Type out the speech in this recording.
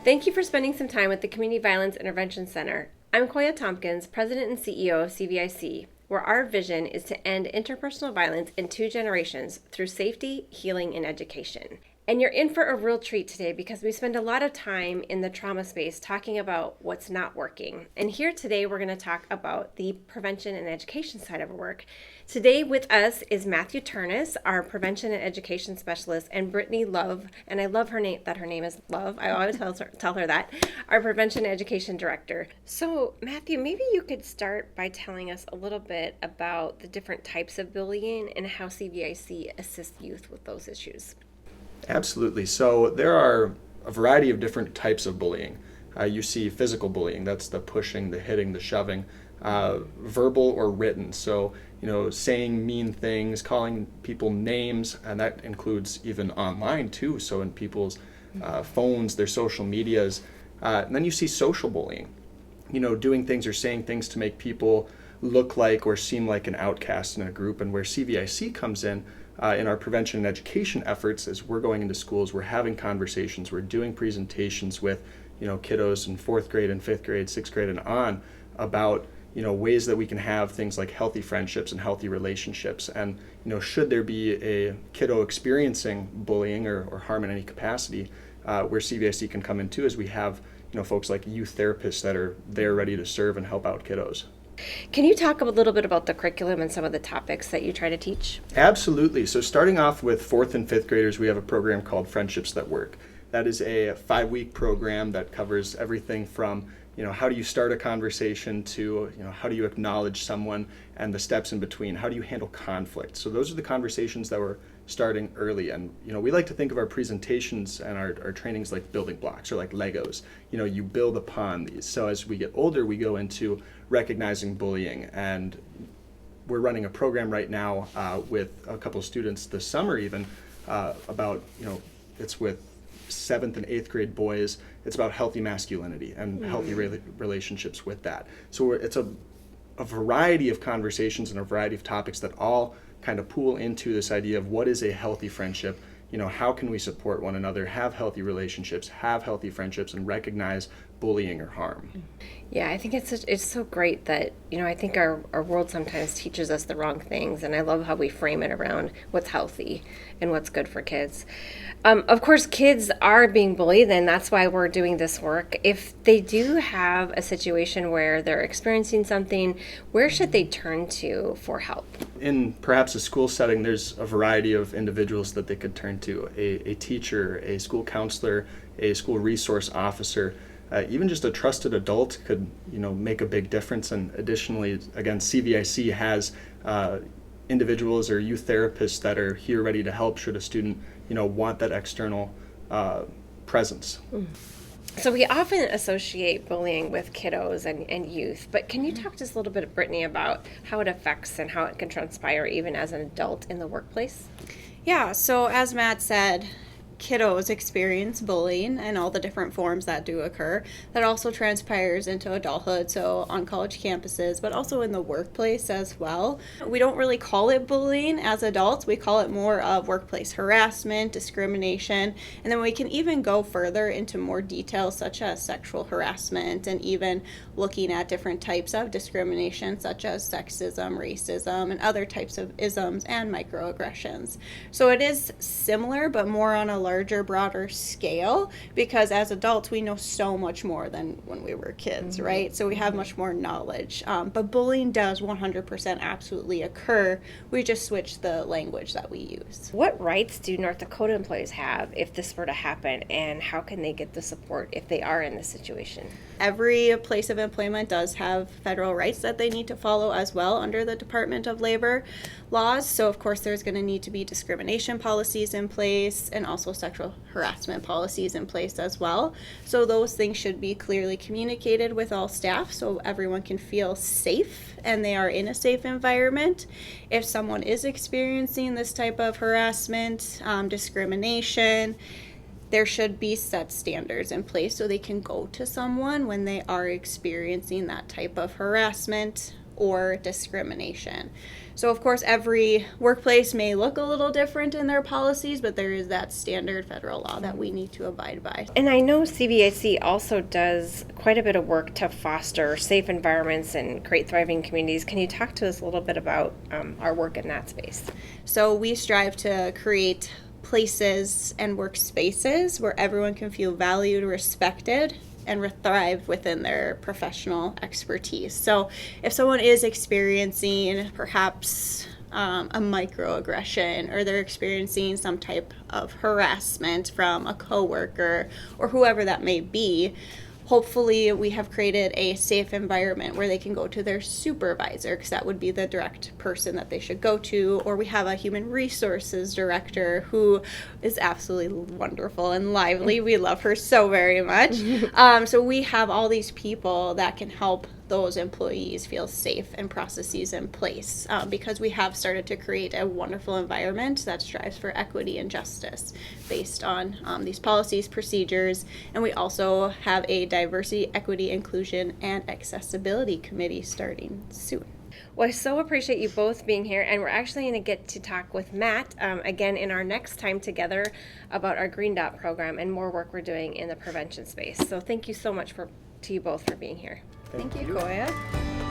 Thank you for spending some time with the Community Violence Intervention Center. I'm Koya Tompkins, President and CEO of CVIC, where our vision is to end interpersonal violence in 2 generations through safety, healing, and education. And you're in for a real treat today because we spend a lot of time in the trauma space talking about what's not working. And here today, we're going to talk about the prevention and education side of our work. Today with us is Matthew Turnus, our prevention and education specialist, and Brittany Love, and I love her name, that her name is Love. I always tell her that, our prevention and education director. So Matthew, maybe you could start by telling us a little bit about the different types of bullying and how CVIC assists youth with those issues. Absolutely. So there are a variety of different types of bullying. You see physical bullying, that's the pushing, the hitting, the shoving, verbal or written. So, saying mean things, calling people names, and that includes even online too. So in people's phones, their social medias. And then you see social bullying, doing things or saying things to make people look like or seem like an outcast in a group. And where CVIC comes in our prevention and education efforts, is we're going into schools, we're having conversations, we're doing presentations with, kiddos in 4th grade and 5th grade, 6th grade and on about, ways that we can have things like healthy friendships and healthy relationships. And, should there be a kiddo experiencing bullying or harm in any capacity, where CVIC can come in too, is we have, folks like youth therapists that are there ready to serve and help out kiddos. Can you talk a little bit about the curriculum and some of the topics that you try to teach? Absolutely. So starting off with 4th and 5th graders, we have a program called Friendships That Work. That is a 5-week program that covers everything from, how do you start a conversation to, how do you acknowledge someone and the steps in between? How do you handle conflict? So those are the conversations that we're starting early. And, we like to think of our presentations and our trainings like building blocks or like Legos. You build upon these. So as we get older, we go into recognizing bullying. And we're running a program right now with a couple of students this summer even about, it's with 7th and 8th grade boys. It's about healthy masculinity and healthy relationships with that. So it's a variety of conversations and a variety of topics that all kind of pool into this idea of what is a healthy friendship. How can we support one another, have healthy relationships, have healthy friendships, and recognize bullying or harm. Yeah, I think it's so great that, I think our world sometimes teaches us the wrong things, and I love how we frame it around what's healthy and what's good for kids. Of course, kids are being bullied, and that's why we're doing this work. If they do have a situation where they're experiencing something, where should they turn to for help? In perhaps a school setting, there's a variety of individuals that they could turn to, a teacher, a school counselor, a school resource officer. Even just a trusted adult could, make a big difference. And additionally, again, CVIC has individuals or youth therapists that are here ready to help should a student, want that external presence. So we often associate bullying with kiddos and youth, but can you talk to us a little bit, Brittany, about how it affects and how it can transpire even as an adult in the workplace? Yeah, so as Matt said, kiddos experience bullying and all the different forms that do occur. That also transpires into adulthood, so on college campuses, but also in the workplace as well. We don't really call it bullying as adults. We call it more of workplace harassment, discrimination, and then we can even go further into more details such as sexual harassment and even looking at different types of discrimination such as sexism, racism, and other types of isms and microaggressions. So it is similar, but more on a larger, broader scale, because as adults we know so much more than when we were kids, right? So we have much more knowledge. But bullying does 100% absolutely occur. We just switch the language that we use. What rights do North Dakota employees have if this were to happen, and how can they get the support if they are in this situation? Every place of employment does have federal rights that they need to follow as well under the Department of Labor laws. So of course there's going to need to be discrimination policies in place and also sexual harassment policies in place as well. So those things should be clearly communicated with all staff so everyone can feel safe and they are in a safe environment. If someone is experiencing this type of harassment, discrimination, there should be set standards in place so they can go to someone when they are experiencing that type of harassment or discrimination. So of course every workplace may look a little different in their policies, but there is that standard federal law that we need to abide by. And I know CVIC also does quite a bit of work to foster safe environments and create thriving communities. Can you talk to us a little bit about our work in that space? So we strive to create places and workspaces where everyone can feel valued, respected, and thrive within their professional expertise. So if someone is experiencing perhaps a microaggression, or they're experiencing some type of harassment from a coworker or whoever that may be, hopefully we have created a safe environment where they can go to their supervisor, because that would be the direct person that they should go to, or we have a human resources director who is absolutely wonderful and lively. We love her so very much. So we have all these people that can help those employees feel safe and processes in place, because we have started to create a wonderful environment that strives for equity and justice based on these policies, procedures, and we also have a diversity, equity, inclusion, and accessibility committee starting soon. Well, I so appreciate you both being here, and we're actually going to get to talk with Matt again in our next time together about our Green Dot program and more work we're doing in the prevention space. So thank you so much to you both for being here. Thank you, Koya.